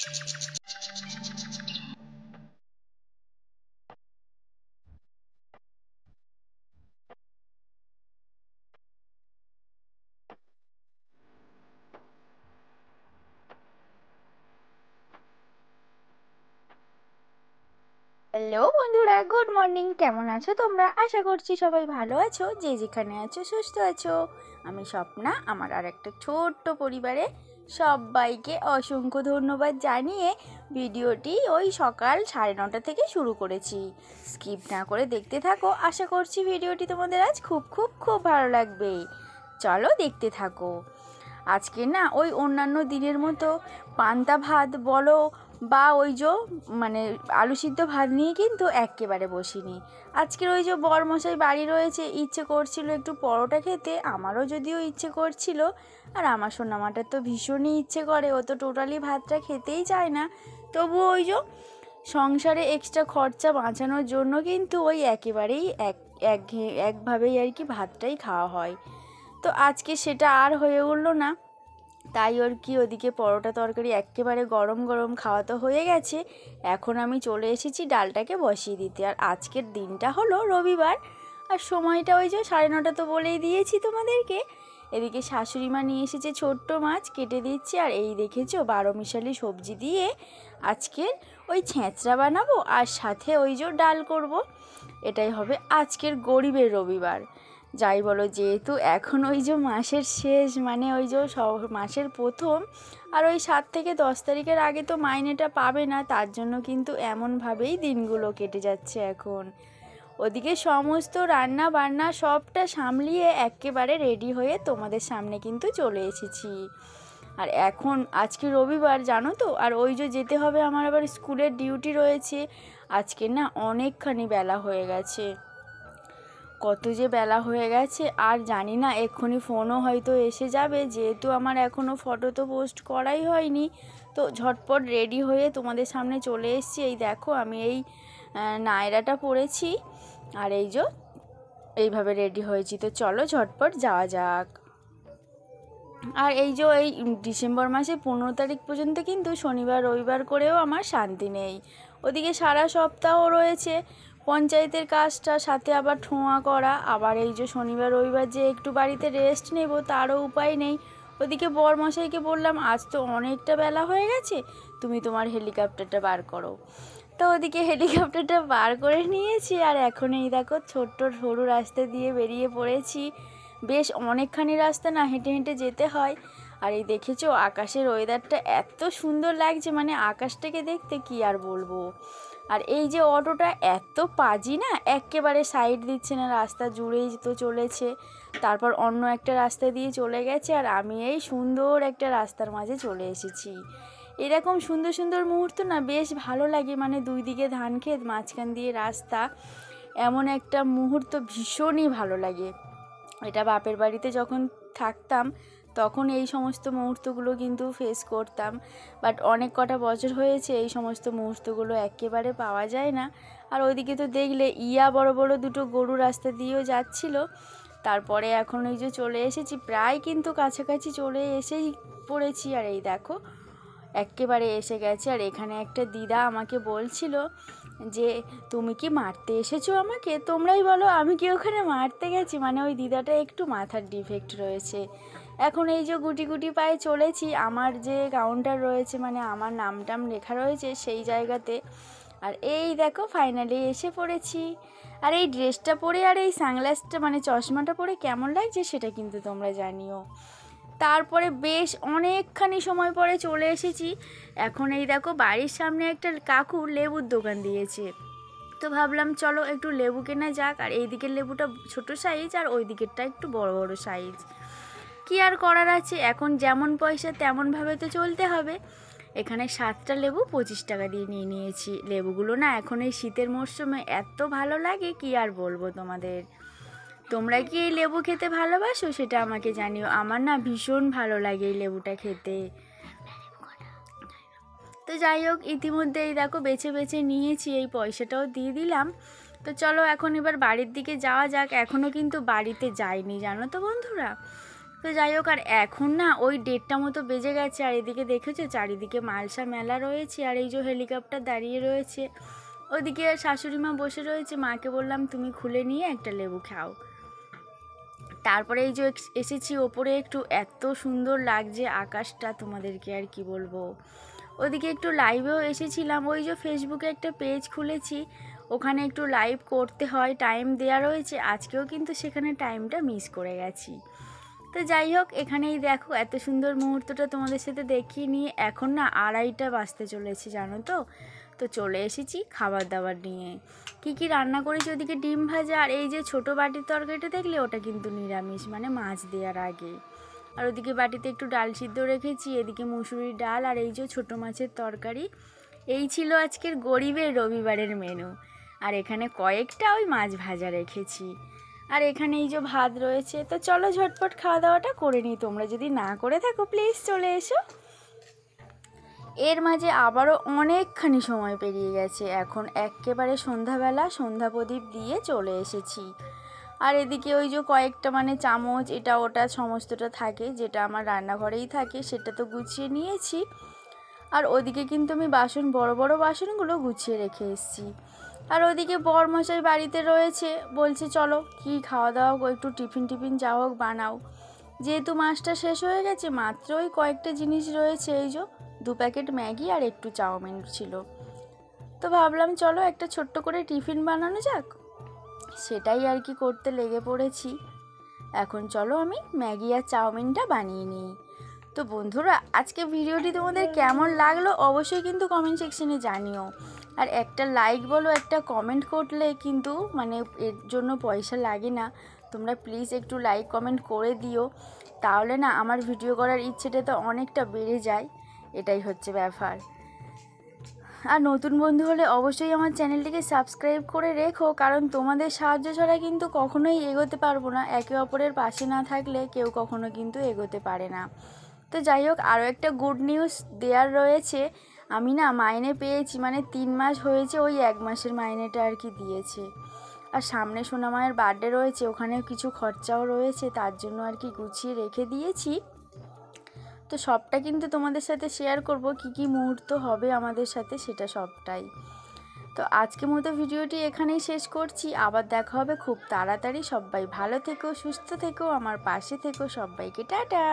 Hello বন্ধুরা, good morning. কেমন আছো তোমরা? আশা করছি সবাই ভালো আছো, যে যেখানে আছো সুস্থ আছো। আমি স্বপ্না, আমার আর একটা ছোট্ট পরিবারে সবাইকে অসংখ্য ধন্যবাদ জানিয়ে ভিডিওটি ওই সকাল 9:30 থেকে শুরু করেছি। স্কিপ না করে দেখতে থাকো, আশা করছি ভিডিওটি তোমাদের আজ খুব খুব খুব ভালো লাগবে। চলো দেখতে থাকো। আজকে না ওই অন্যান্য দিনের মতো পান্তা ভাত বলো বা ওই যে মানে আলু সিদ্ধ ভাত নিয়ে কিন্তু একেবারে বসিনি। আজকের ওই যে বরমশাই বাড়ি রয়েছে, ইচ্ছে করছিল একটু পরোটা খেতে, আমারও যদিও ইচ্ছে করছিল। আর আমার সোনামাটার তো ভীষণই ইচ্ছে করে, ও তো টোটালি ভাতটা খেতেই চায় না। তবুও ওই যে সংসারে এক্সট্রা খরচা বাঁচানোর জন্য কিন্তু ওই একেবারেই একভাবেই আর কি ভাতটাই খাওয়া হয়। তো আজকে সেটা আর হয়ে উঠলো না, তাই ওর কি ওদিকে পরোটা তরকারি একেবারে গরম গরম খাওয়া তো হয়ে গেছে। এখন আমি চলে এসেছি ডালটাকে বসিয়ে দিতে। আর আজকের দিনটা হলো রবিবার, আর সময়টা ওই যে 9:30 তো বলেই দিয়েছি তোমাদেরকে। এদিকে শাশুড়ি মা নিয়ে এসেছে ছোট্ট মাছ, কেটে দিচ্ছে। আর এই দেখেছো 12 মিশালি সবজি দিয়ে আজকের ওই ছেঁচড়া বানাবো, আর সাথে ওই যে ডাল করব। এটাই হবে আজকের গরিবের রবিবার। যাই বলো, যেহেতু এখন ওই যে মাসের শেষ, মানে ওই যে মাসের প্রথম, আর ওই 7 থেকে 10 তারিখের আগে তো মাইনেটা পাবে না, তার জন্য কিন্তু এমনভাবেই দিনগুলো কেটে যাচ্ছে এখন। ওদিকে সমস্ত রান্না বান্না সবটা সামলিয়ে একেবারে রেডি হয়ে তোমাদের সামনে কিন্তু চলে এসেছি। আর এখন আজকে রবিবার জানো তো, আর ওই যে যেতে হবে আমার আবার স্কুলের ডিউটি রয়েছে। আজকে না অনেকখানি বেলা হয়ে গেছে, কত যে বেলা হয়ে গেছে আর জানি না, এক্ষুনি ফোনও হয়তো এসে যাবে, যেহেতু আমার এখনও ফটো তো পোস্ট করাই হয়নি। তো ঝটপট রেডি হয়ে তোমাদের সামনে চলে এসেছি। এই দেখো আমি এই নায়রাটা পরেছি, আর এই যে এইভাবে রেডি হয়েছি। তো চলো ঝটপট যাওয়া যাক। আর এই যে এই ডিসেম্বর মাসে 15 তারিখ পর্যন্ত কিন্তু শনিবার রবিবার করেও আমার শান্তি নেই। ওদিকে সারা সপ্তাহ রয়েছে পঞ্চায়েতের কাজটা, সাথে আবার ঠোঁয়া করা, আবার এই যে শনিবার রবিবার যে একটু বাড়িতে রেস্ট নেব তারও উপায় নেই। ওদিকে বরমশাইকে বললাম আজ তো অনেকটা বেলা হয়ে গেছে, তুমি তোমার হেলিকপ্টারটা বার করো। তো ওদিকে হেলিকপ্টারটা বার করে নিয়েছি, আর এখন এই দেখো ছোট্ট সরু রাস্তা দিয়ে বেরিয়ে পড়েছি। বেশ অনেকখানি রাস্তা না, হেঁটে হেঁটে যেতে হয়। আর এই দেখেছো আকাশের ওয়েদারটা এত সুন্দর লাগছে, মানে আকাশটাকে দেখতে কি আর বলবো। আর এই যে অটোটা এত পাজি না, একেবারে সাইড দিচ্ছে না, রাস্তা জুড়েই তো চলেছে, তারপর অন্য একটা রাস্তা দিয়ে চলে গেছে, আর আমি এই সুন্দর একটা রাস্তার মাঝে চলে এসেছি। এরকম সুন্দর সুন্দর মুহূর্ত না বেশ ভালো লাগে, মানে দুই দিকে ধান ক্ষেত, মাঝখান দিয়ে রাস্তা, এমন একটা মুহূর্ত ভীষণই ভালো লাগে। এটা বাপের বাড়িতে যখন থাকতাম তখন এই সমস্ত মুহূর্তগুলো কিন্তু ফেস করতাম, বাট অনেক কটা বছর হয়েছে এই সমস্ত মুহূর্তগুলো একেবারে পাওয়া যায় না। আর ওইদিকে তো দেখলে বড় বড় দুটো গরু রাস্তা দিয়েও যাচ্ছিল। তারপরে এখন এই যে চলে এসেছি, প্রায় কিন্তু কাছাকাছি চলে এসেই পড়েছি। আর এই দেখো একেবারে এসে গেছে। আর এখানে একটা দিদা আমাকে বলছিল যে তুমি কি মারতে এসেছো আমাকে, তোমরাই বলো আমি কি ওখানে মারতে গেছি। মানে ওই দিদাটা একটু মাথার ডিফেক্ট রয়েছে। এখন এই যে গুটি গুটি পায়ে চলেছি, আমার যে কাউন্টার রয়েছে, মানে আমার নামটাম লেখা রয়েছে সেই জায়গাতে। আর এই দেখো ফাইনালি এসে পড়েছি। আর এই ড্রেসটা পরে আর এই সানগ্লাসটা মানে চশমাটা পরে কেমন লাগছে সেটা কিন্তু তোমরা জানিও। তারপরে বেশ অনেকখানি সময় পরে চলে এসেছি। এখন এই দেখো বাড়ির সামনে একটা কাকু লেবুর দোকান দিয়েছে, তো ভাবলাম চলো একটু লেবু কেনা যাক। আর এই দিকের লেবুটা ছোট সাইজ, আর ওই দিকেরটা একটু বড় বড় সাইজ। কি আর করার আছে, এখন যেমন পয়সা তেমনভাবে তো চলতে হবে। এখানে 7টা লেবু 25 টাকা দিয়ে নিয়ে নিয়েছি। লেবুগুলো না এখন এই শীতের মরশুমে এত ভালো লাগে কি আর বলবো তোমাদের। তোমরা কি এই লেবু খেতে ভালোবাসো সেটা আমাকে জানিও, আমার না ভীষণ ভালো লাগে এই লেবুটা খেতে। তো যাই হোক, ইতিমধ্যেই দেখো বেছে বেছে নিয়েছি, এই পয়সাটাও দিয়ে দিলাম। তো চলো এখন এবার বাড়ির দিকে যাওয়া যাক। এখনও কিন্তু বাড়িতে যাইনি জানো তো বন্ধুরা। তো যাই হোক, আর এখন না ওই 1:30 মতো বেজে গেছে, আর এদিকে দেখেছো চারিদিকে মালসা মেলা রয়েছে, আর এই যে হেলিকপ্টার দাঁড়িয়ে রয়েছে, ওদিকে শাশুড়ি মা বসে রয়েছে। মাকে বললাম তুমি খুলে নিয়ে একটা লেবু খাও। তারপরে এই যে এসেছি ওপরে, একটু এত সুন্দর লাগছে আকাশটা, তোমাদেরকে আর কি বলবো। ওদিকে একটু লাইভেও এসেছিলাম, ওই যে ফেসবুকে একটা পেজ খুলেছি, ওখানে একটু লাইভ করতে হয়, টাইম দেওয়া রয়েছে। আজকেও কিন্তু সেখানে টাইমটা মিস করে গেছি। তো যাই হোক, এখানেই দেখো এত সুন্দর মুহূর্তটা তোমাদের সাথে দেখিয়ে নিয়ে এখন না 2:30 বাজতে চলেছে, জানো তো। তো চলে এসেছি খাবার দাবার নিয়ে। কি কি রান্না করেছি, ওদিকে ডিম ভাজা, আর এই যে ছোটো বাটির তরকারিটা দেখলে ওটা কিন্তু নিরামিষ, মানে মাছ দেওয়ার আগে। আর ওদিকে বাটিতে একটু ডাল সিদ্ধ রেখেছি, এদিকে মুসুরির ডাল, আর এই যে ছোটো মাছের তরকারি। এই ছিল আজকের গরিবের রবিবারের মেনু। আর এখানে কয়েকটা ওই মাছ ভাজা রেখেছি, আর এখানে এই যে ভাত রয়েছে। তো চলো ঝটপট খাওয়া দাওয়াটা করে নিই, তোমরা যদি না করে থাকো প্লিজ চলে এসো। এর মাঝে আবারও অনেকখানি সময় পেরিয়ে গেছে, এখন একেবারে সন্ধ্যাবেলা, সন্ধ্যা প্রদীপ দিয়ে চলে এসেছি। আর এদিকে ওই যে কয়েকটা মানে চামচ এটা ওটা সমস্তটা থাকে, যেটা আমার রান্নাঘরেই থাকে, সেটা তো গুছিয়ে নিয়েছি। আর ওদিকে কিন্তু আমি বাসন, বড় বড় বাসনগুলো গুছিয়ে রেখে এসেছি। আর ওদিকে বরমশাই বাড়িতে রয়েছে, বলছে চলো কি খাওয়া দাওয়া, একটু টিফিন যা হোক বানাও। যেহেতু মাছটা শেষ হয়ে গেছে, মাত্র ওই কয়েকটা জিনিস রয়েছে, এই যে 2 প্যাকেট ম্যাগি আর একটু চাউমিন ছিল। তো ভাবলাম চলো একটা ছোট্ট করে টিফিন বানানো যাক, সেটাই আর কি করতে লেগে পড়েছি। এখন চলো আমি ম্যাগি আর চাউমিনটা বানিয়ে নিই। তো বন্ধুরা, আজকে ভিডিওটি তোমাদের কেমন লাগলো অবশ্যই কিন্তু কমেন্ট সেকশনে জানিও। আর একটা লাইক বলো, একটা কমেন্ট করলে কিন্তু মানে এর জন্য পয়সা লাগে না, তোমরা প্লিজ একটু লাইক কমেন্ট করে দিও, তাহলে না আমার ভিডিও করার ইচ্ছেটা তো অনেকটা বেড়ে যায়, এটাই হচ্ছে ব্যাপার। আর নতুন বন্ধু হলে অবশ্যই আমার চ্যানেলটিকে সাবস্ক্রাইব করে রেখো, কারণ তোমাদের সাহায্য ছাড়া কিন্তু কখনোই এগোতে পারবো না, একে অপরের পাশে না থাকলে কেউ কখনো কিন্তু এগোতে পারে না। তো যাই হোক, আরও একটা গুড নিউজ দেওয়ার রয়েছে। আমি না মাইনে পেয়েছি, মানে 3 মাস হয়েছে, ওই 1 মাসের মাইনেটা আর কি দিয়েছে। আর সামনে সোনামায়ের বার্থডে রয়েছে, ওখানেও কিছু খরচাও রয়েছে, তার জন্য আর কি গুছিয়ে রেখে দিয়েছি। তো সবটা কিন্তু তোমাদের সাথে শেয়ার করব, কি কি মুহূর্ত হবে আমাদের সাথে সেটা সবটাই। তো আজকের মতো ভিডিওটি এখানেই শেষ করছি, আবার দেখা হবে খুব তাড়াতাড়ি। সবাই ভালো থেকো, সুস্থ থেকো, আমার পাশে থেকো, সবাইকে টাটা।